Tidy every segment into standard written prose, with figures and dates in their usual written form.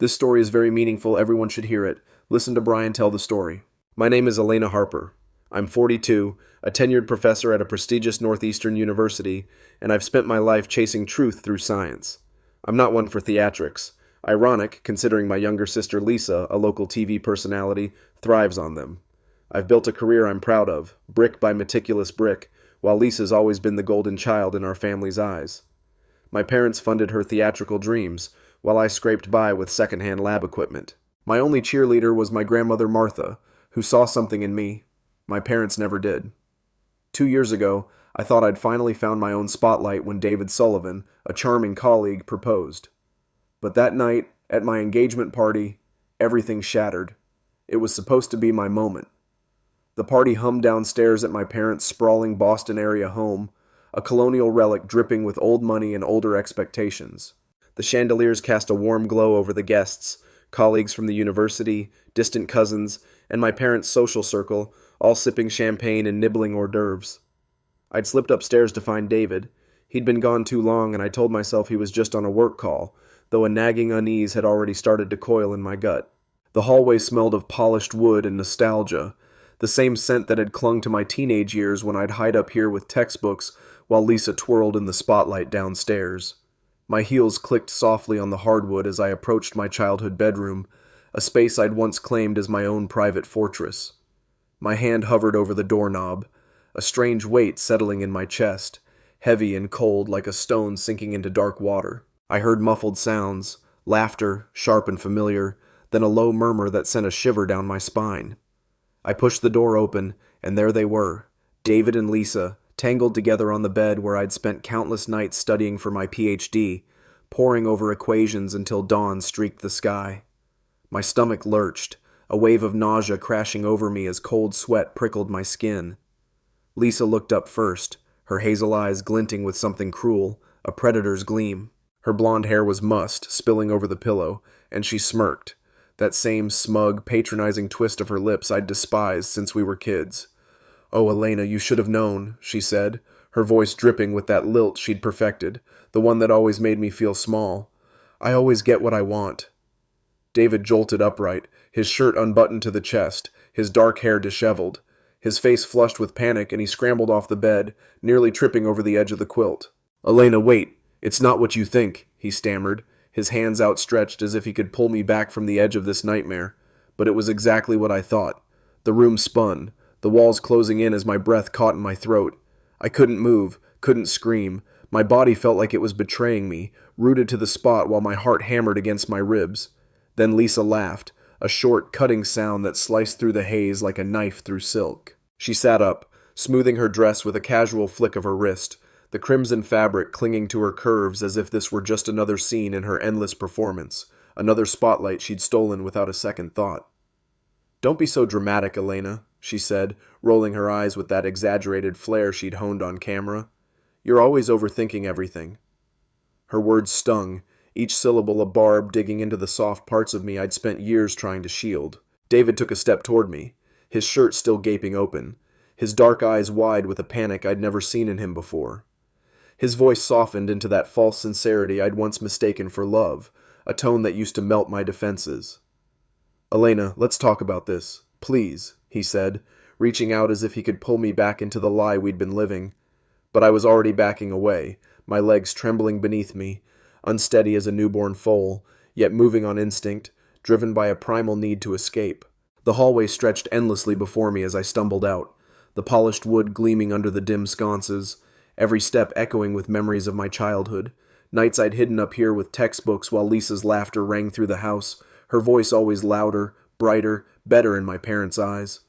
This story is very meaningful. Everyone should hear it. Listen to Brian tell the story. My name is Elena Harper. I'm 42, a tenured professor at a prestigious Northeastern university, and I've spent my life chasing truth through science. I'm not one for theatrics. Ironic, considering my younger sister Lisa, a local TV personality, thrives on them. I've built a career I'm proud of, brick by meticulous brick, while Lisa's always been the golden child in our family's eyes. My parents funded her theatrical dreams, while I scraped by with secondhand lab equipment. My only cheerleader was my grandmother Martha, who saw something in me. My parents never did. 2 years ago, I thought I'd finally found my own spotlight when David Sullivan, a charming colleague, proposed. But that night, at my engagement party, everything shattered. It was supposed to be my moment. The party hummed downstairs at my parents' sprawling Boston area home, a colonial relic dripping with old money and older expectations. The chandeliers cast a warm glow over the guests, colleagues from the university, distant cousins, and my parents' social circle, all sipping champagne and nibbling hors d'oeuvres. I'd slipped upstairs to find David. He'd been gone too long, and I told myself he was just on a work call, though a nagging unease had already started to coil in my gut. The hallway smelled of polished wood and nostalgia, the same scent that had clung to my teenage years when I'd hide up here with textbooks while Lisa twirled in the spotlight downstairs. My heels clicked softly on the hardwood as I approached my childhood bedroom, a space I'd once claimed as my own private fortress. My hand hovered over the doorknob, a strange weight settling in my chest, heavy and cold like a stone sinking into dark water. I heard muffled sounds, laughter, sharp and familiar, then a low murmur that sent a shiver down my spine. I pushed the door open, and there they were, David and Lisa, tangled together on the bed where I'd spent countless nights studying for my PhD, poring over equations until dawn streaked the sky. My stomach lurched, a wave of nausea crashing over me as cold sweat prickled my skin. Lisa looked up first, her hazel eyes glinting with something cruel, a predator's gleam. Her blonde hair was mussed, spilling over the pillow, and she smirked, that same smug, patronizing twist of her lips I'd despised since we were kids. "Oh, Elena, you should have known," she said, her voice dripping with that lilt she'd perfected, the one that always made me feel small. "I always get what I want." David jolted upright, his shirt unbuttoned to the chest, his dark hair disheveled, his face flushed with panic, and he scrambled off the bed, nearly tripping over the edge of the quilt. "Elena, wait. It's not what you think," he stammered, his hands outstretched as if he could pull me back from the edge of this nightmare. But it was exactly what I thought. The room spun, the walls closing in as my breath caught in my throat. I couldn't move, couldn't scream. My body felt like it was betraying me, rooted to the spot while my heart hammered against my ribs. Then Lisa laughed, a short, cutting sound that sliced through the haze like a knife through silk. She sat up, smoothing her dress with a casual flick of her wrist, the crimson fabric clinging to her curves as if this were just another scene in her endless performance, another spotlight she'd stolen without a second thought. "Don't be so dramatic, Elena," she said, rolling her eyes with that exaggerated flair she'd honed on camera. "You're always overthinking everything." Her words stung, each syllable a barb digging into the soft parts of me I'd spent years trying to shield. David took a step toward me, his shirt still gaping open, his dark eyes wide with a panic I'd never seen in him before. His voice softened into that false sincerity I'd once mistaken for love, a tone that used to melt my defenses. "Elena, let's talk about this, please," he said, reaching out as if he could pull me back into the lie we'd been living. But I was already backing away, my legs trembling beneath me, unsteady as a newborn foal, yet moving on instinct, driven by a primal need to escape. The hallway stretched endlessly before me as I stumbled out, the polished wood gleaming under the dim sconces, every step echoing with memories of my childhood, nights I'd hidden up here with textbooks while Lisa's laughter rang through the house, her voice always louder, brighter, better in my parents' eyes.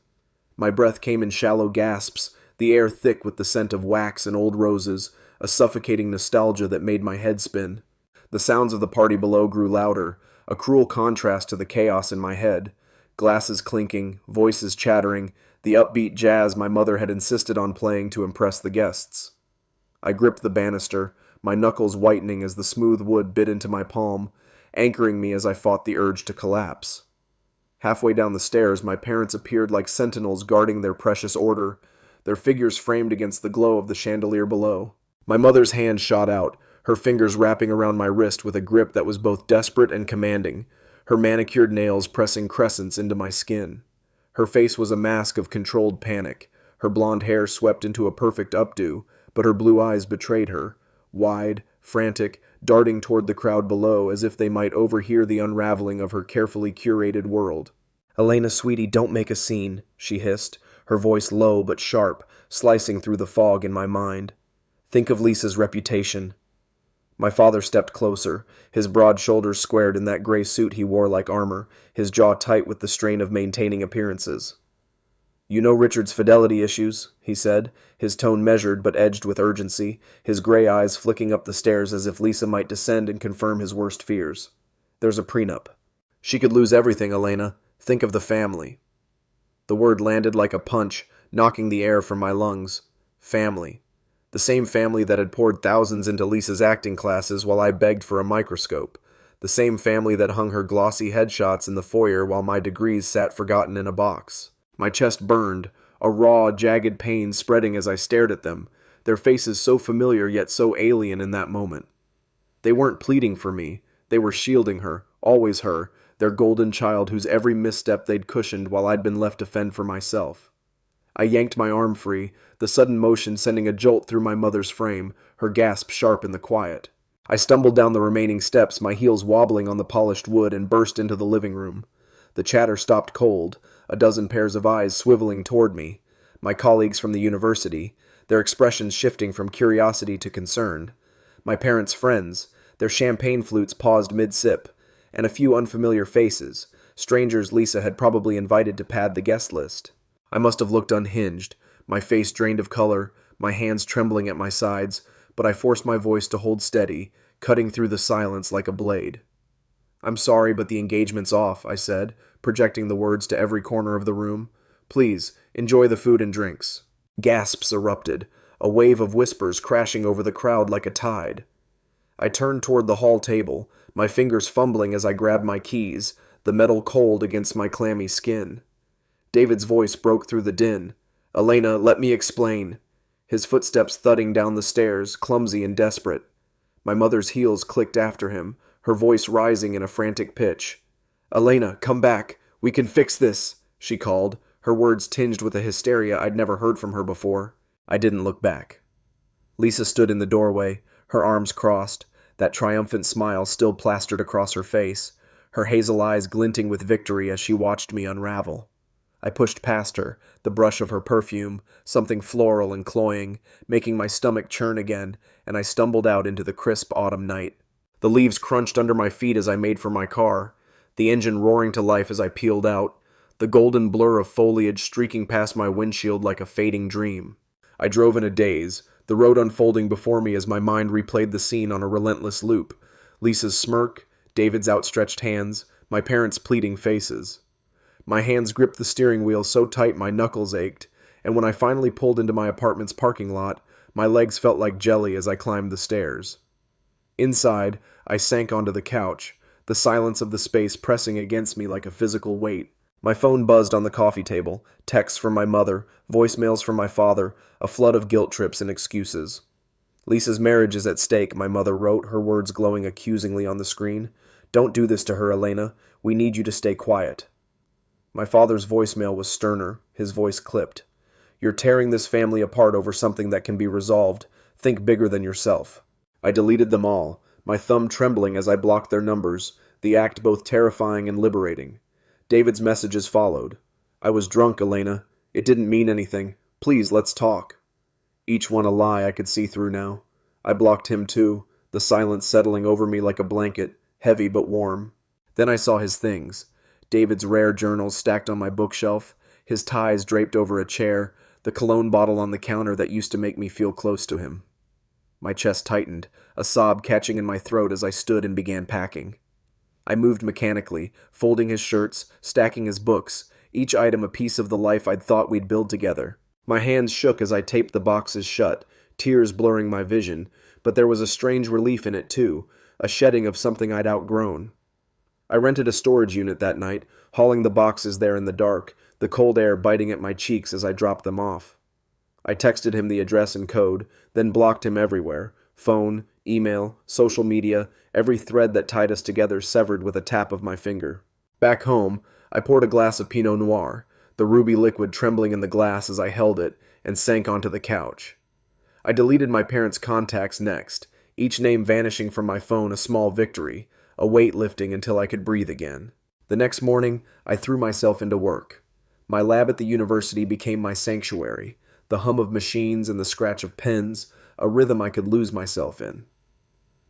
My breath came in shallow gasps, the air thick with the scent of wax and old roses, a suffocating nostalgia that made my head spin. The sounds of the party below grew louder, a cruel contrast to the chaos in my head. Glasses clinking, voices chattering, the upbeat jazz my mother had insisted on playing to impress the guests. I gripped the banister, my knuckles whitening as the smooth wood bit into my palm, anchoring me as I fought the urge to collapse. Halfway down the stairs, my parents appeared like sentinels guarding their precious order, their figures framed against the glow of the chandelier below. My mother's hand shot out, her fingers wrapping around my wrist with a grip that was both desperate and commanding. her manicured nails pressing crescents into my skin. Her face was a mask of controlled panic, her blonde hair swept into a perfect updo, but her blue eyes betrayed her, wide, frantic, darting toward the crowd below as if they might overhear the unraveling of her carefully curated world. "Elena, sweetie, don't make a scene," she hissed, her voice low but sharp, slicing through the fog in my mind. "Think of Lisa's reputation." My father stepped closer, his broad shoulders squared in that gray suit he wore like armor, his jaw tight with the strain of maintaining appearances. "You know Richard's fidelity issues," he said, his tone measured but edged with urgency, his gray eyes flicking up the stairs as if Lisa might descend and confirm his worst fears. "There's a prenup. She could lose everything, Elena. Think of the family." The word landed like a punch, knocking the air from my lungs. Family. The same family that had poured thousands into Lisa's acting classes while I begged for a microscope. The same family that hung her glossy headshots in the foyer while my degrees sat forgotten in a box. My chest burned, a raw, jagged pain spreading as I stared at them, their faces so familiar yet so alien in that moment. They weren't pleading for me. They were shielding her, always her, their golden child whose every misstep they'd cushioned while I'd been left to fend for myself. I yanked my arm free, the sudden motion sending a jolt through my mother's frame, her gasp sharp in the quiet. I stumbled down the remaining steps, my heels wobbling on the polished wood, and burst into the living room. The chatter stopped cold, a dozen pairs of eyes swiveling toward me, my colleagues from the university, their expressions shifting from curiosity to concern, my parents' friends, their champagne flutes paused mid-sip, and a few unfamiliar faces, strangers Lisa had probably invited to pad the guest list. I must have looked unhinged, my face drained of color, my hands trembling at my sides, but I forced my voice to hold steady, cutting through the silence like a blade. "I'm sorry, but the engagement's off," I said, projecting the words to every corner of the room. "Please, enjoy the food and drinks." Gasps erupted, a wave of whispers crashing over the crowd like a tide. I turned toward the hall table, my fingers fumbling as I grabbed my keys, the metal cold against my clammy skin. David's voice broke through the din. "Elena, let me explain." His footsteps thudding down the stairs, clumsy and desperate. My mother's heels clicked after him, her voice rising in a frantic pitch. "Elena, come back. We can fix this," she called, her words tinged with a hysteria I'd never heard from her before. I didn't look back. Lisa stood in the doorway, her arms crossed, that triumphant smile still plastered across her face, her hazel eyes glinting with victory as she watched me unravel. I pushed past her, the brush of her perfume, something floral and cloying, making my stomach churn again, and I stumbled out into the crisp autumn night. The leaves crunched under my feet as I made for my car, the engine roaring to life as I peeled out, the golden blur of foliage streaking past my windshield like a fading dream. I drove in a daze, the road unfolding before me as my mind replayed the scene on a relentless loop. Lisa's smirk, David's outstretched hands, my parents' pleading faces. My hands gripped the steering wheel so tight my knuckles ached, and when I finally pulled into my apartment's parking lot, my legs felt like jelly as I climbed the stairs. Inside, I sank onto the couch, the silence of the space pressing against me like a physical weight. My phone buzzed on the coffee table, texts from my mother, voicemails from my father, a flood of guilt trips and excuses. "Lisa's marriage is at stake," my mother wrote, her words glowing accusingly on the screen. "Don't do this to her, Elena. We need you to stay quiet." My father's voicemail was sterner, his voice clipped. "You're tearing this family apart over something that can be resolved. Think bigger than yourself." I deleted them all, my thumb trembling as I blocked their numbers, the act both terrifying and liberating. David's messages followed. "I was drunk, Elena. It didn't mean anything. Please, let's talk." Each one a lie I could see through now. I blocked him too, the silence settling over me like a blanket, heavy but warm. Then I saw his things. David's rare journals stacked on my bookshelf, his ties draped over a chair, the cologne bottle on the counter that used to make me feel close to him. My chest tightened, a sob catching in my throat as I stood and began packing. I moved mechanically, folding his shirts, stacking his books, each item a piece of the life I'd thought we'd build together. My hands shook as I taped the boxes shut, tears blurring my vision, but there was a strange relief in it too, a shedding of something I'd outgrown. I rented a storage unit that night, hauling the boxes there in the dark, the cold air biting at my cheeks as I dropped them off. I texted him the address and code, then blocked him everywhere, Phone, email, social media, every thread that tied us together severed with a tap of my finger. Back home, I poured a glass of Pinot Noir, the ruby liquid trembling in the glass as I held it, and sank onto the couch. I deleted my parents' contacts next, each name vanishing from my phone a small victory, a weight lifting until I could breathe again. The next morning, I threw myself into work. My lab at the university became my sanctuary, the hum of machines and the scratch of pens, a rhythm I could lose myself in.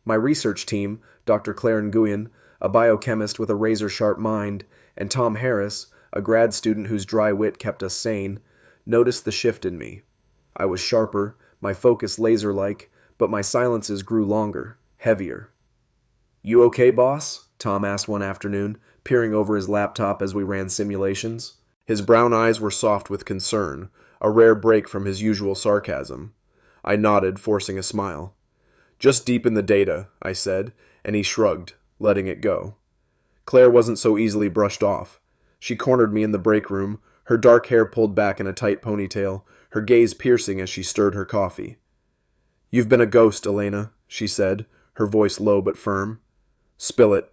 My research team, Dr. Claire Nguyen, a biochemist with a razor-sharp mind, and Tom Harris, a grad student whose dry wit kept us sane, noticed the shift in me. I was sharper, my focus laser-like, but my silences grew longer, heavier. "You okay, boss?" Tom asked one afternoon, peering over his laptop as we ran simulations. His brown eyes were soft with concern, a rare break from his usual sarcasm. I nodded, forcing a smile. "Just deep in the data," I said, and he shrugged, letting it go. Claire wasn't so easily brushed off. She cornered me in the break room, her dark hair pulled back in a tight ponytail, her gaze piercing as she stirred her coffee. "You've been a ghost, Elena," she said, her voice low but firm. "Spill it."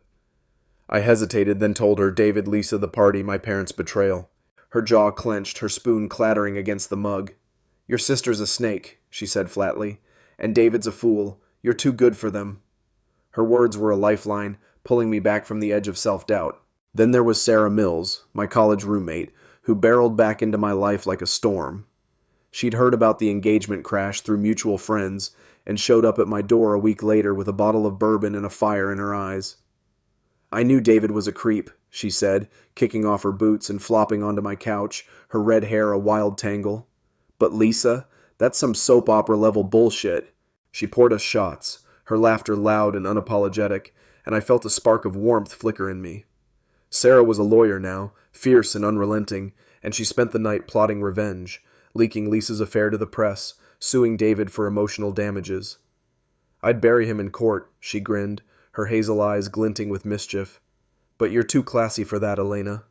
I hesitated, then told her David, Lisa, the party, my parents' betrayal. Her jaw clenched, her spoon clattering against the mug. "Your sister's a snake," she said flatly, "and David's a fool. You're too good for them." Her words were a lifeline, pulling me back from the edge of self-doubt. Then there was Sarah Mills, my college roommate, who barreled back into my life like a storm. She'd heard about the engagement crash through mutual friends and showed up at my door a week later with a bottle of bourbon and a fire in her eyes. "I knew David was a creep," she said, kicking off her boots and flopping onto my couch, her red hair a wild tangle. "But Lisa, that's some soap opera level bullshit." She poured us shots, her laughter loud and unapologetic, and I felt a spark of warmth flicker in me. Sarah was a lawyer now, fierce and unrelenting, and she spent the night plotting revenge, leaking Lisa's affair to the press, suing David for emotional damages. "I'd bury him in court," she grinned, her hazel eyes glinting with mischief. "But you're too classy for that, Elena."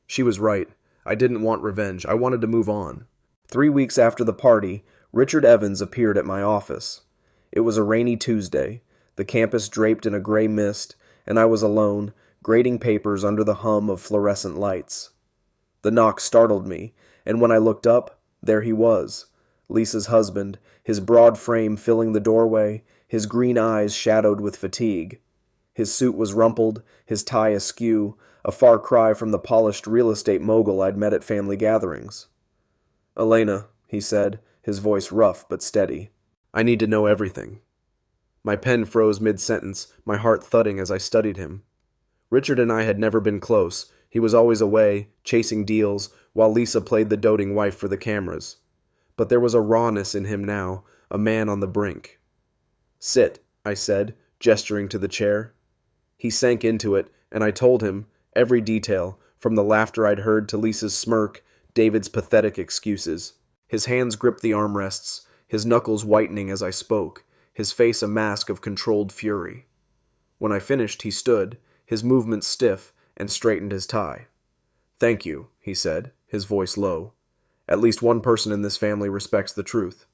She was right. I didn't want revenge. I wanted to move on. 3 weeks after the party, Richard Evans appeared at my office. It was a rainy Tuesday, the campus draped in a gray mist, and I was alone, grading papers under the hum of fluorescent lights. The knock startled me, and when I looked up, there he was, Lisa's husband, his broad frame filling the doorway, his green eyes shadowed with fatigue. His suit was rumpled, his tie askew, a far cry from the polished real estate mogul I'd met at family gatherings. "Elena," he said, his voice rough but steady. "I need to know everything." My pen froze mid-sentence, my heart thudding as I studied him. Richard and I had never been close. He was always away, chasing deals, while Lisa played the doting wife for the cameras. But there was a rawness in him now, a man on the brink. "Sit," I said, gesturing to the chair. He sank into it, and I told him, every detail, from the laughter I'd heard to Lisa's smirk, David's pathetic excuses. His hands gripped the armrests, his knuckles whitening as I spoke, his face a mask of controlled fury. When I finished, he stood, his movements stiff, and straightened his tie. "Thank you," he said, his voice low. "At least one person in this family respects the truth."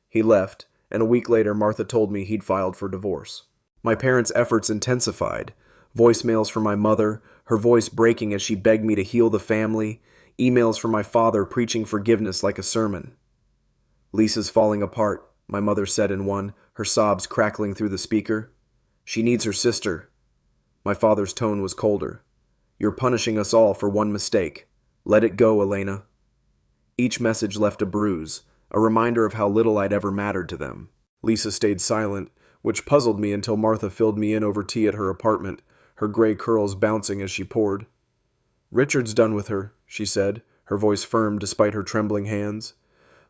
He left, and a week later Martha told me he'd filed for divorce. My parents' efforts intensified. Voicemails from my mother, her voice breaking as she begged me to heal the family, emails from my father preaching forgiveness like a sermon. "Lisa's falling apart," my mother said in one, her sobs crackling through the speaker. "She needs her sister." My father's tone was colder. "You're punishing us all for one mistake. Let it go, Elena." Each message left a bruise, a reminder of how little I'd ever mattered to them. Lisa stayed silent, which puzzled me until Martha filled me in over tea at her apartment, her gray curls bouncing as she poured. "Richard's done with her," she said, her voice firm despite her trembling hands.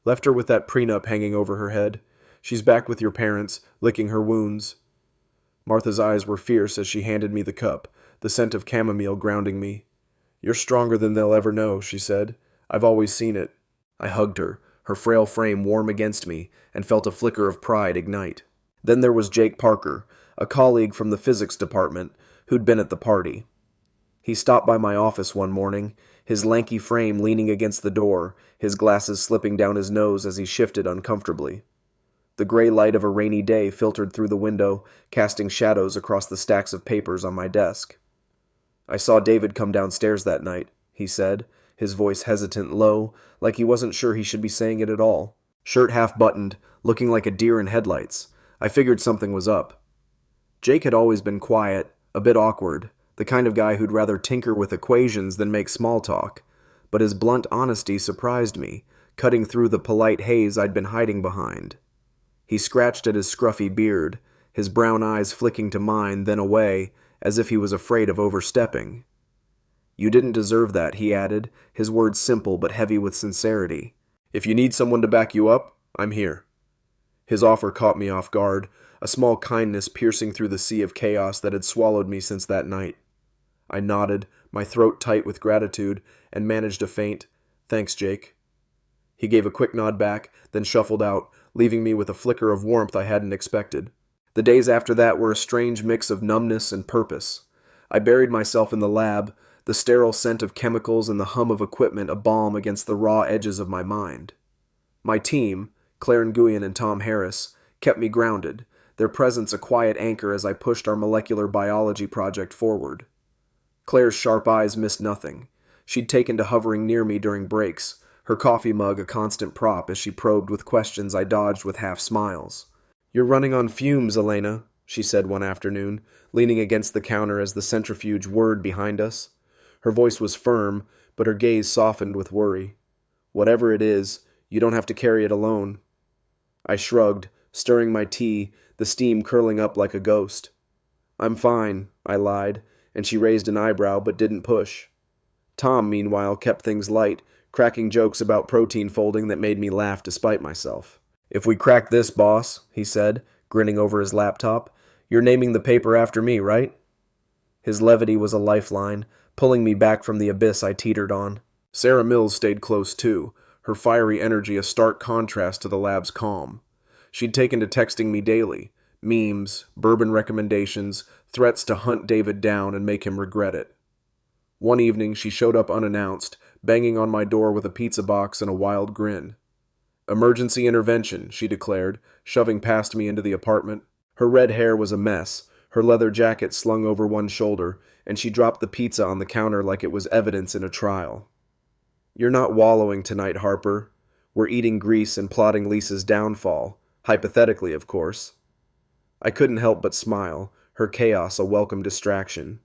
"Left her with that prenup hanging over her head. She's back with your parents, licking her wounds." Martha's eyes were fierce as she handed me the cup, the scent of chamomile grounding me. "You're stronger than they'll ever know," she said. "I've always seen it." I hugged her, her frail frame warm against me, and felt a flicker of pride ignite. Then there was Jake Parker, a colleague from the physics department, who'd been at the party. He stopped by my office one morning, his lanky frame leaning against the door, his glasses slipping down his nose as he shifted uncomfortably. The gray light of a rainy day filtered through the window, casting shadows across the stacks of papers on my desk. "I saw David come downstairs that night," he said, his voice hesitant, low, like he wasn't sure he should be saying it at all. Shirt half buttoned, looking like a deer in headlights. I figured something was up. Jake had always been quiet, a bit awkward, the kind of guy who'd rather tinker with equations than make small talk. But his blunt honesty surprised me, cutting through the polite haze I'd been hiding behind. He scratched at his scruffy beard, his brown eyes flicking to mine, then away, as if he was afraid of overstepping. "You didn't deserve that," he added, his words simple but heavy with sincerity. "If you need someone to back you up, I'm here." His offer caught me off guard, a small kindness piercing through the sea of chaos that had swallowed me since that night. I nodded, my throat tight with gratitude, and managed a faint, "Thanks, Jake." He gave a quick nod back, then shuffled out, leaving me with a flicker of warmth I hadn't expected. The days after that were a strange mix of numbness and purpose. I buried myself in the lab, the sterile scent of chemicals and the hum of equipment a balm against the raw edges of my mind. My team, Claire Nguyen and Tom Harris, kept me grounded, their presence a quiet anchor as I pushed our molecular biology project forward. Claire's sharp eyes missed nothing. She'd taken to hovering near me during breaks, her coffee mug a constant prop as she probed with questions I dodged with half smiles. "You're running on fumes, Elena," she said one afternoon, leaning against the counter as the centrifuge whirred behind us. Her voice was firm, but her gaze softened with worry. "Whatever it is, you don't have to carry it alone." I shrugged, stirring my tea, the steam curling up like a ghost. "I'm fine," I lied, and she raised an eyebrow but didn't push. Tom, meanwhile, kept things light, cracking jokes about protein folding that made me laugh despite myself. "If we crack this, boss," he said, grinning over his laptop, "you're naming the paper after me, right?" His levity was a lifeline, pulling me back from the abyss I teetered on. Sarah Mills stayed close too, her fiery energy a stark contrast to the lab's calm. She'd taken to texting me daily, memes, bourbon recommendations, threats to hunt David down and make him regret it. One evening she showed up unannounced, banging on my door with a pizza box and a wild grin. "Emergency intervention," she declared, shoving past me into the apartment. Her red hair was a mess, her leather jacket slung over one shoulder, and she dropped the pizza on the counter like it was evidence in a trial. "You're not wallowing tonight, Harper. We're eating grease and plotting Lisa's downfall. Hypothetically, of course." I couldn't help but smile, her chaos a welcome distraction.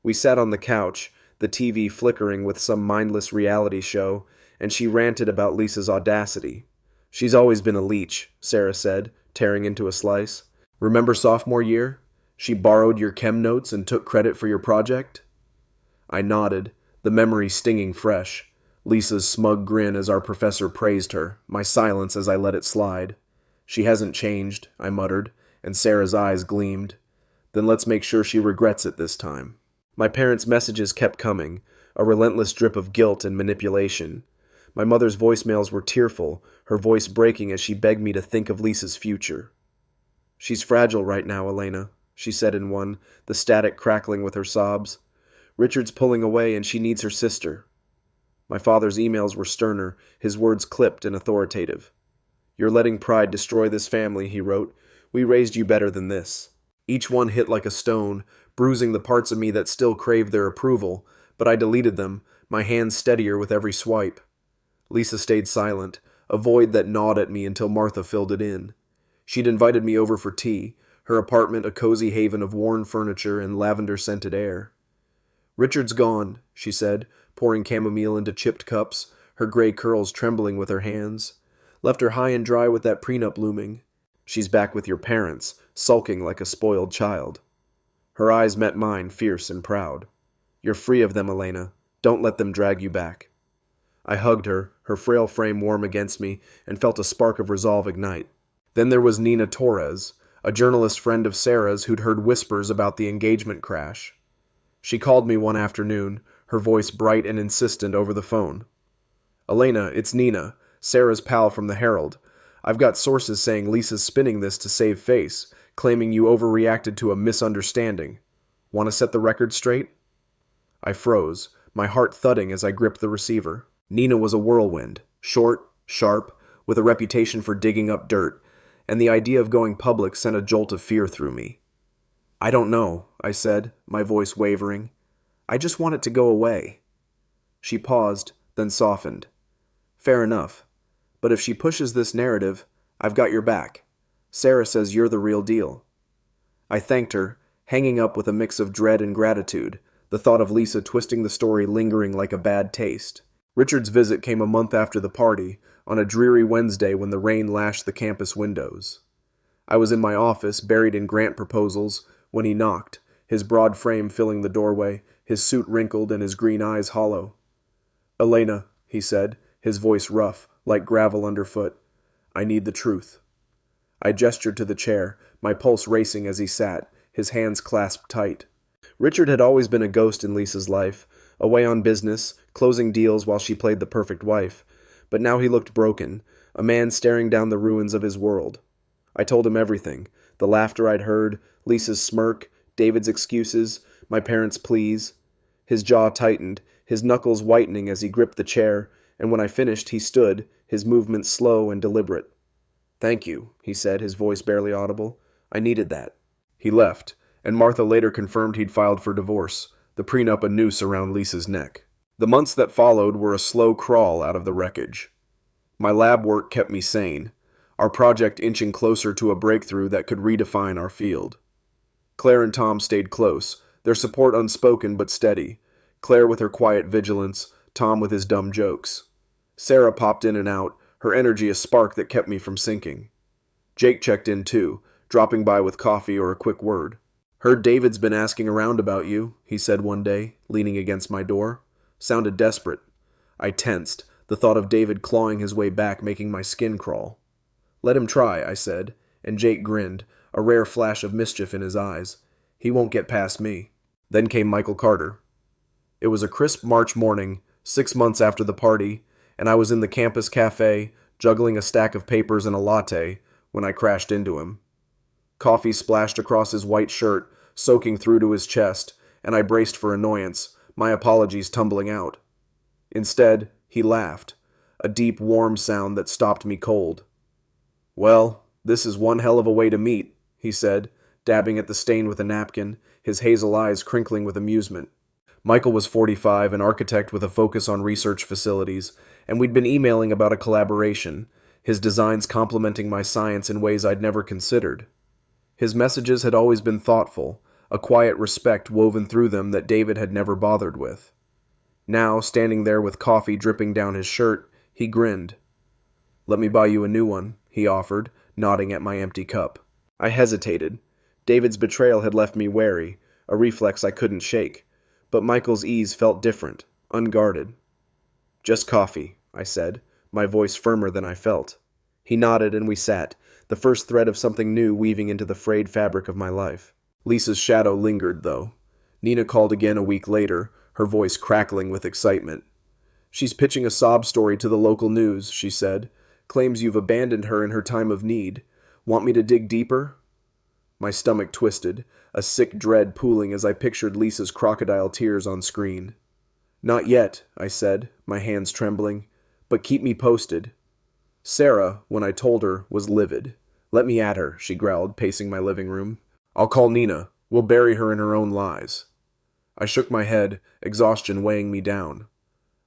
We sat on the couch, the TV flickering with some mindless reality show, and she ranted about Lisa's audacity. "She's always been a leech," Sarah said, tearing into a slice. "Remember sophomore year? She borrowed your chem notes and took credit for your project?" I nodded, the memory stinging fresh. Lisa's smug grin as our professor praised her, my silence as I let it slide. "She hasn't changed," I muttered, and Sarah's eyes gleamed. "Then let's make sure she regrets it this time." My parents' messages kept coming, a relentless drip of guilt and manipulation. My mother's voicemails were tearful, her voice breaking as she begged me to think of Lisa's future. "She's fragile right now, Elena," she said in one, the static crackling with her sobs. "Richard's pulling away and she needs her sister." My father's emails were sterner, his words clipped and authoritative. "You're letting pride destroy this family," he wrote. "We raised you better than this." Each one hit like a stone, bruising the parts of me that still craved their approval, but I deleted them, my hands steadier with every swipe. Lisa stayed silent, a void that gnawed at me until Martha filled it in. She'd invited me over for tea, her apartment a cozy haven of worn furniture and lavender-scented air. "Richard's gone," she said, pouring chamomile into chipped cups, her gray curls trembling with her hands. "Left her high and dry with that prenup looming. She's back with your parents, sulking like a spoiled child." Her eyes met mine, fierce and proud. "You're free of them, Elena. Don't let them drag you back." I hugged her, her frail frame warm against me, and felt a spark of resolve ignite. Then there was Nina Torres, a journalist friend of Sarah's who'd heard whispers about the engagement crash. She called me one afternoon, her voice bright and insistent over the phone. "Elena, it's Nina, Sarah's pal from the Herald. I've got sources saying Lisa's spinning this to save face, claiming you overreacted to a misunderstanding. Want to set the record straight?" I froze, my heart thudding as I gripped the receiver. Nina was a whirlwind, short, sharp, with a reputation for digging up dirt, and the idea of going public sent a jolt of fear through me. "I don't know," I said, my voice wavering. "I just want it to go away." She paused, then softened. "Fair enough. But if she pushes this narrative, I've got your back. Sarah says you're the real deal." I thanked her, hanging up with a mix of dread and gratitude, the thought of Lisa twisting the story lingering like a bad taste. Richard's visit came a month after the party, on a dreary Wednesday when the rain lashed the campus windows. I was in my office, buried in grant proposals, when he knocked, his broad frame filling the doorway, his suit wrinkled and his green eyes hollow. "Elena," he said, his voice rough, like gravel underfoot, "I need the truth." I gestured to the chair, my pulse racing as he sat, his hands clasped tight. Richard had always been a ghost in Lisa's life, away on business, closing deals while she played the perfect wife. But now he looked broken, a man staring down the ruins of his world. I told him everything, the laughter I'd heard, Lisa's smirk, David's excuses, my parents' pleas. His jaw tightened, his knuckles whitening as he gripped the chair, and when I finished he stood, his movements slow and deliberate. "Thank you," he said, his voice barely audible. "I needed that." He left, and Martha later confirmed he'd filed for divorce, the prenup a noose around Lisa's neck. The months that followed were a slow crawl out of the wreckage. My lab work kept me sane, our project inching closer to a breakthrough that could redefine our field. Claire and Tom stayed close, their support unspoken but steady, Claire with her quiet vigilance, Tom with his dumb jokes. Sarah popped in and out, her energy a spark that kept me from sinking. Jake checked in too, dropping by with coffee or a quick word. "Heard David's been asking around about you," he said one day, leaning against my door. Sounded desperate. I tensed, the thought of David clawing his way back making my skin crawl. "Let him try," I said, and Jake grinned, a rare flash of mischief in his eyes. "He won't get past me." Then came Michael Carter. It was a crisp March morning, 6 months after the party, and I was in the campus cafe, juggling a stack of papers and a latte, when I crashed into him. Coffee splashed across his white shirt, soaking through to his chest, and I braced for annoyance, my apologies tumbling out. Instead, he laughed, a deep, warm sound that stopped me cold. "Well, this is one hell of a way to meet," he said, dabbing at the stain with a napkin, his hazel eyes crinkling with amusement. Michael was 45, an architect with a focus on research facilities, and we'd been emailing about a collaboration, his designs complementing my science in ways I'd never considered. His messages had always been thoughtful, a quiet respect woven through them that David had never bothered with. Now, standing there with coffee dripping down his shirt, he grinned. "Let me buy you a new one," he offered, nodding at my empty cup. I hesitated. David's betrayal had left me wary, a reflex I couldn't shake, but Michael's ease felt different, unguarded. "Just coffee," I said, my voice firmer than I felt. He nodded and we sat, the first thread of something new weaving into the frayed fabric of my life. Lisa's shadow lingered, though. Nina called again a week later, her voice crackling with excitement. "She's pitching a sob story to the local news," she said. "Claims you've abandoned her in her time of need. Want me to dig deeper?" My stomach twisted, a sick dread pooling as I pictured Lisa's crocodile tears on screen. "Not yet," I said, my hands trembling, "but keep me posted." Sarah, when I told her, was livid. "Let me at her," she growled, pacing my living room. "I'll call Nina. We'll bury her in her own lies." I shook my head, exhaustion weighing me down.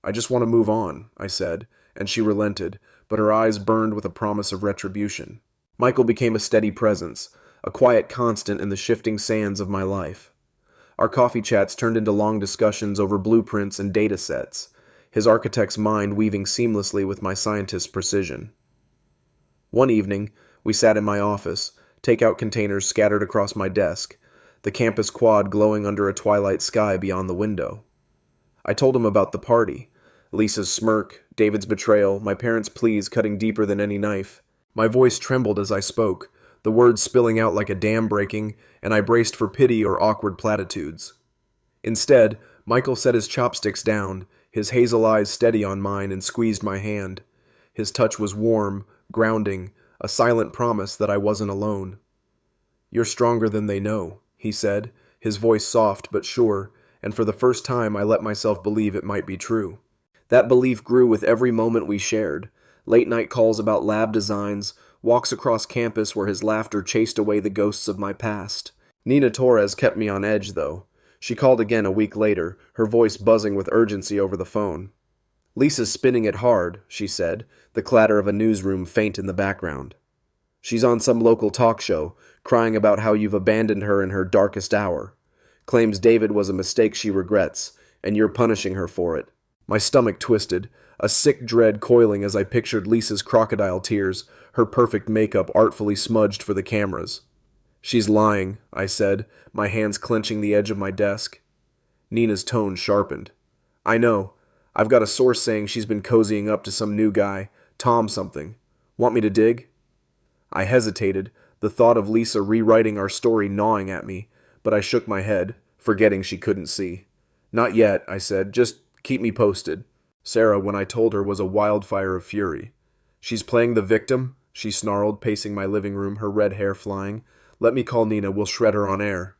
"I just want to move on," I said, and she relented, but her eyes burned with a promise of retribution. Michael became a steady presence, a quiet constant in the shifting sands of my life. Our coffee chats turned into long discussions over blueprints and data sets, his architect's mind weaving seamlessly with my scientist's precision. One evening, we sat in my office, takeout containers scattered across my desk, the campus quad glowing under a twilight sky beyond the window. I told him about the party, Lisa's smirk, David's betrayal, my parents' pleas cutting deeper than any knife. My voice trembled as I spoke, the words spilling out like a dam breaking, and I braced for pity or awkward platitudes. Instead, Michael set his chopsticks down, his hazel eyes steady on mine, and squeezed my hand. His touch was warm, grounding, a silent promise that I wasn't alone. "You're stronger than they know," he said, his voice soft but sure, and for the first time I let myself believe it might be true. That belief grew with every moment we shared, late-night calls about lab designs, walks across campus where his laughter chased away the ghosts of my past. Nina Torres kept me on edge, though. She called again a week later, her voice buzzing with urgency over the phone. "Lisa's spinning it hard," she said, the clatter of a newsroom faint in the background. "She's on some local talk show, crying about how you've abandoned her in her darkest hour. Claims David was a mistake she regrets, and you're punishing her for it." My stomach twisted, a sick dread coiling as I pictured Lisa's crocodile tears, her perfect makeup artfully smudged for the cameras. "She's lying," I said, my hands clenching the edge of my desk. Nina's tone sharpened. "I know. I've got a source saying she's been cozying up to some new guy, Tom something. Want me to dig?" I hesitated, the thought of Lisa rewriting our story gnawing at me, but I shook my head, forgetting she couldn't see. "Not yet," I said. "Just keep me posted." Sarah, when I told her, was a wildfire of fury. "She's playing the victim?" she snarled, pacing my living room, her red hair flying. "Let me call Nina, we'll shred her on air."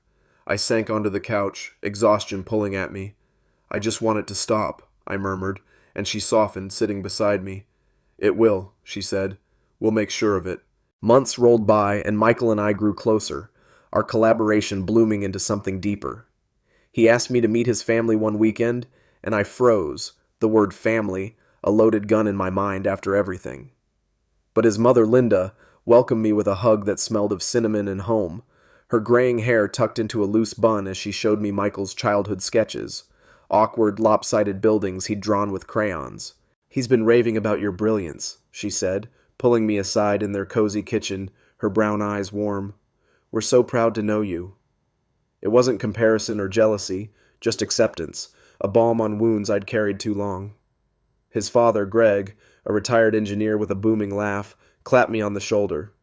I sank onto the couch, exhaustion pulling at me. "I just want it to stop," I murmured, and she softened, sitting beside me. "It will," she said. "We'll make sure of it." Months rolled by, and Michael and I grew closer, our collaboration blooming into something deeper. He asked me to meet his family one weekend, and I froze, the word family, a loaded gun in my mind after everything. But his mother, Linda, welcomed me with a hug that smelled of cinnamon and home, her graying hair tucked into a loose bun as she showed me Michael's childhood sketches, awkward, lopsided buildings he'd drawn with crayons. "He's been raving about your brilliance," she said, pulling me aside in their cozy kitchen, her brown eyes warm. "We're so proud to know you." It wasn't comparison or jealousy, just acceptance, a balm on wounds I'd carried too long. His father, Greg, a retired engineer with a booming laugh, clapped me on the shoulder.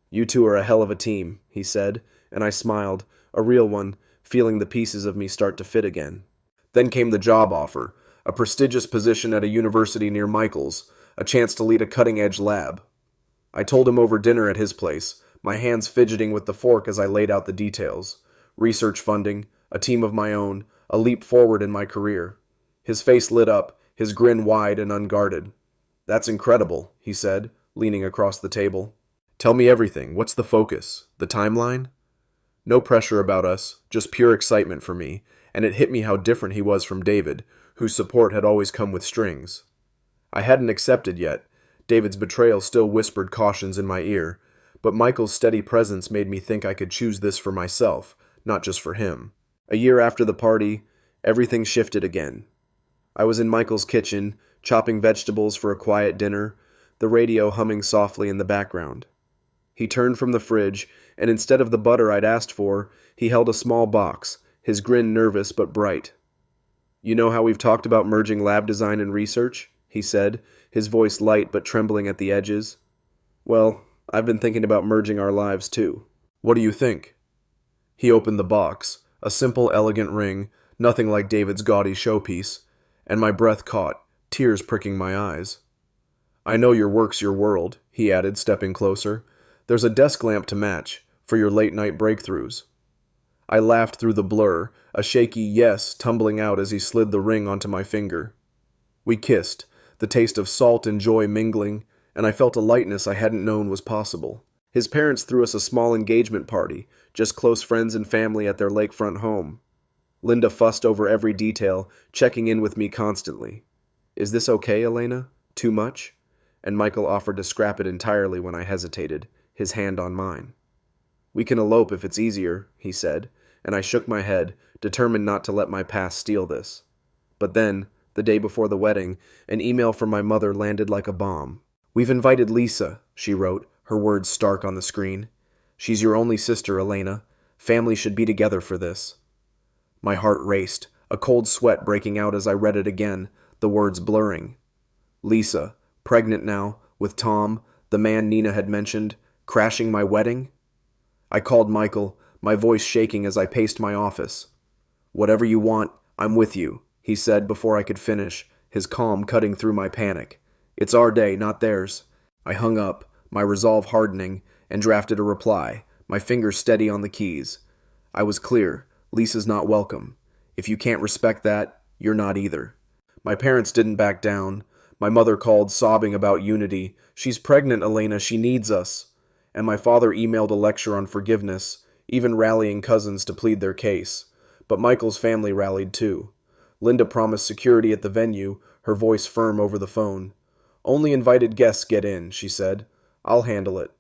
"You two are a hell of a team," he said, and I smiled, a real one, feeling the pieces of me start to fit again. Then came the job offer, a prestigious position at a university near Michael's, a chance to lead a cutting-edge lab. I told him over dinner at his place, my hands fidgeting with the fork as I laid out the details. Research funding, a team of my own, a leap forward in my career. His face lit up, his grin wide and unguarded. "That's incredible," he said, leaning across the table. "Tell me everything. What's the focus? The timeline?" No pressure about us, just pure excitement for me, and it hit me how different he was from David, whose support had always come with strings. I hadn't accepted yet. David's betrayal still whispered cautions in my ear, but Michael's steady presence made me think I could choose this for myself, not just for him. A year after the party, everything shifted again. I was in Michael's kitchen, chopping vegetables for a quiet dinner, the radio humming softly in the background. He turned from the fridge, and instead of the butter I'd asked for, he held a small box, his grin nervous but bright. "You know how we've talked about merging lab design and research?" he said, his voice light but trembling at the edges. "Well, I've been thinking about merging our lives too. What do you think?" He opened the box, a simple, elegant ring, nothing like David's gaudy showpiece, and my breath caught, tears pricking my eyes. "I know your work's your world," he added, stepping closer. "There's a desk lamp to match, for your late-night breakthroughs." I laughed through the blur, a shaky yes tumbling out as he slid the ring onto my finger. We kissed, the taste of salt and joy mingling, and I felt a lightness I hadn't known was possible. His parents threw us a small engagement party, just close friends and family at their lakefront home. Linda fussed over every detail, checking in with me constantly. "Is this okay, Elena? Too much?" And Michael offered to scrap it entirely when I hesitated, his hand on mine. "We can elope if it's easier," he said, and I shook my head, determined not to let my past steal this. But then, the day before the wedding, an email from my mother landed like a bomb. "We've invited Lisa," she wrote, her words stark on the screen. "She's your only sister, Elena. Family should be together for this." My heart raced, a cold sweat breaking out as I read it again, the words blurring. Lisa, pregnant now, with Tom, the man Nina had mentioned, crashing my wedding? I called Michael, my voice shaking as I paced my office. "Whatever you want, I'm with you," he said before I could finish, his calm cutting through my panic. "It's our day, not theirs." I hung up, my resolve hardening, and drafted a reply, my fingers steady on the keys. I was clear. Lisa's not welcome. If you can't respect that, you're not either. My parents didn't back down. My mother called, sobbing about unity. "She's pregnant, Elena. She needs us." and my father emailed a lecture on forgiveness, even rallying cousins to plead their case. But Michael's family rallied too. Linda promised security at the venue, her voice firm over the phone. "Only invited guests get in," she said. "I'll handle it."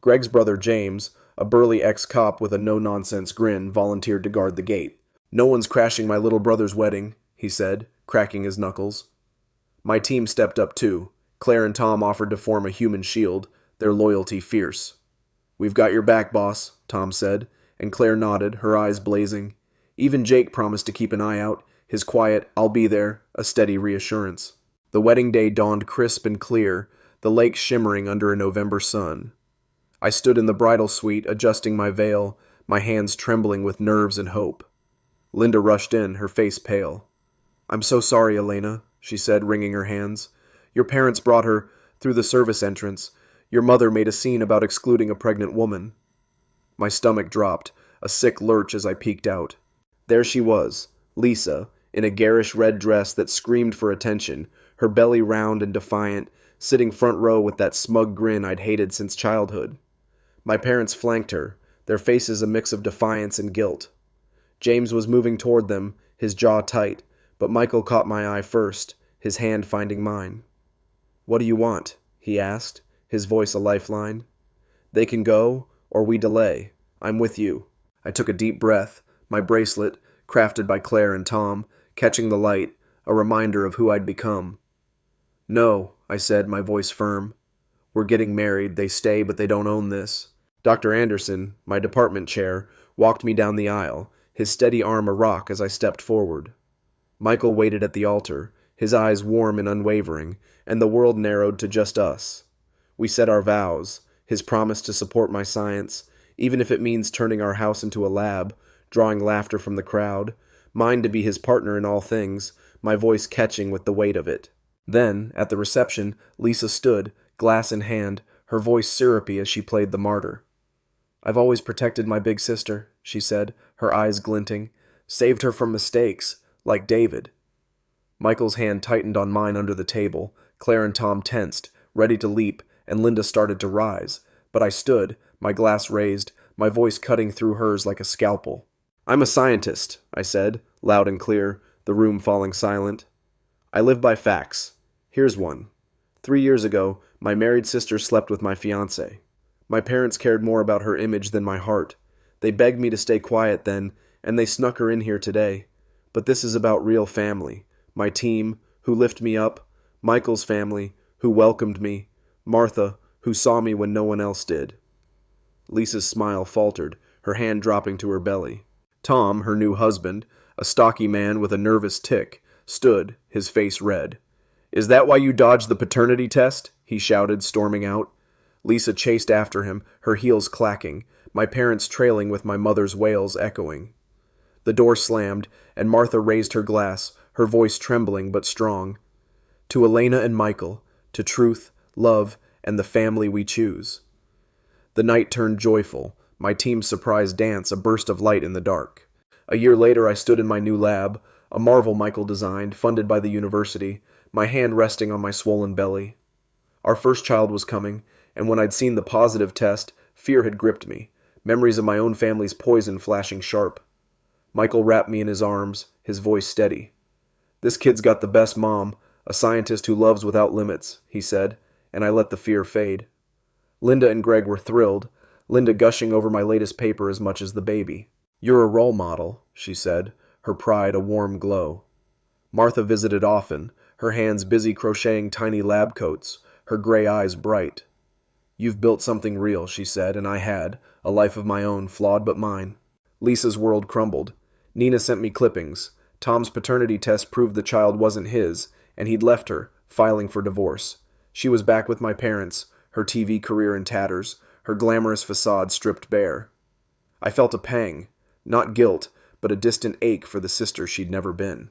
Greg's brother James, a burly ex-cop with a no-nonsense grin, volunteered to guard the gate. "No one's crashing my little brother's wedding," he said, cracking his knuckles. My team stepped up too. Claire and Tom offered to form a human shield, their loyalty fierce. "We've got your back, boss," Tom said, and Claire nodded, her eyes blazing. Even Jake promised to keep an eye out, his quiet, "I'll be there," a steady reassurance. The wedding day dawned crisp and clear, the lake shimmering under a November sun. I stood in the bridal suite, adjusting my veil, my hands trembling with nerves and hope. Linda rushed in, her face pale. "I'm so sorry, Elena," she said, wringing her hands. "Your parents brought her through the service entrance. Your mother made a scene about excluding a pregnant woman." My stomach dropped, a sick lurch as I peeked out. There she was, Lisa, in a garish red dress that screamed for attention, her belly round and defiant, sitting front row with that smug grin I'd hated since childhood. My parents flanked her, their faces a mix of defiance and guilt. James was moving toward them, his jaw tight, but Michael caught my eye first, his hand finding mine. "What do you want?" he asked, his voice a lifeline. "They can go, or we delay. I'm with you." I took a deep breath, my bracelet, crafted by Claire and Tom, catching the light, a reminder of who I'd become. "No," I said, my voice firm. "We're getting married, they stay, but they don't own this." Dr. Anderson, my department chair, walked me down the aisle, his steady arm a rock as I stepped forward. Michael waited at the altar, his eyes warm and unwavering, and the world narrowed to just us. We said our vows, his promise to support my science, even if it means turning our house into a lab, drawing laughter from the crowd, mine to be his partner in all things, my voice catching with the weight of it. Then, at the reception, Lisa stood, glass in hand, her voice syrupy as she played the martyr. "I've always protected my big sister," she said, her eyes glinting, "saved her from mistakes, like David." Michael's hand tightened on mine under the table, Claire and Tom tensed, ready to leap, and Linda started to rise, but I stood, my glass raised, my voice cutting through hers like a scalpel. "I'm a scientist," I said, loud and clear, the room falling silent. "I live by facts. Here's one. 3 years ago, my married sister slept with my fiancé. My parents cared more about her image than my heart. They begged me to stay quiet then, and they snuck her in here today. But this is about real family. My team, who lift me up, Michael's family, who welcomed me, Martha, who saw me when no one else did." Lisa's smile faltered, her hand dropping to her belly. Tom, her new husband, a stocky man with a nervous tic, stood, his face red. "Is that why you dodged the paternity test?" he shouted, storming out. Lisa chased after him, her heels clacking, my parents trailing with my mother's wails echoing. The door slammed, and Martha raised her glass, her voice trembling but strong. "To Elena and Michael, to truth, love, and the family we choose." The night turned joyful, my team's surprise dance a burst of light in the dark. A year later I stood in my new lab, a marvel Michael designed, funded by the university, my hand resting on my swollen belly. Our first child was coming, and when I'd seen the positive test, fear had gripped me, memories of my own family's poison flashing sharp. Michael wrapped me in his arms, his voice steady. "This kid's got the best mom, a scientist who loves without limits," he said, and I let the fear fade. Linda and Greg were thrilled, Linda gushing over my latest paper as much as the baby. "You're a role model," she said, her pride a warm glow. Martha visited often, her hands busy crocheting tiny lab coats, her gray eyes bright. "You've built something real," she said, and I had, a life of my own, flawed but mine. Lisa's world crumbled. Nina sent me clippings. Tom's paternity test proved the child wasn't his, and he'd left her, filing for divorce. She was back with my parents, her TV career in tatters, her glamorous facade stripped bare. I felt a pang, not guilt, but a distant ache for the sister she'd never been.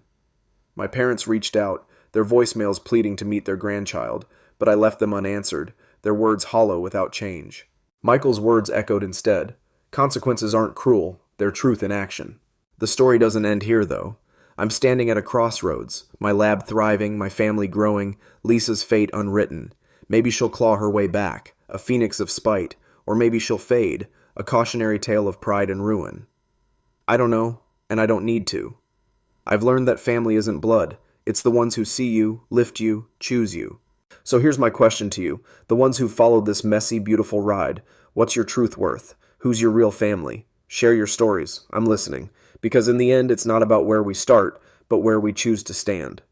My parents reached out, their voicemails pleading to meet their grandchild, but I left them unanswered, their words hollow without change. Michael's words echoed instead. "Consequences aren't cruel, they're truth in action." The story doesn't end here, though. I'm standing at a crossroads, my lab thriving, my family growing, Lisa's fate unwritten. Maybe she'll claw her way back, a phoenix of spite, or maybe she'll fade, a cautionary tale of pride and ruin. I don't know, and I don't need to. I've learned that family isn't blood. It's the ones who see you, lift you, choose you. So here's my question to you, the ones who followed this messy, beautiful ride. What's your truth worth? Who's your real family? Share your stories. I'm listening. Because in the end, it's not about where we start, but where we choose to stand.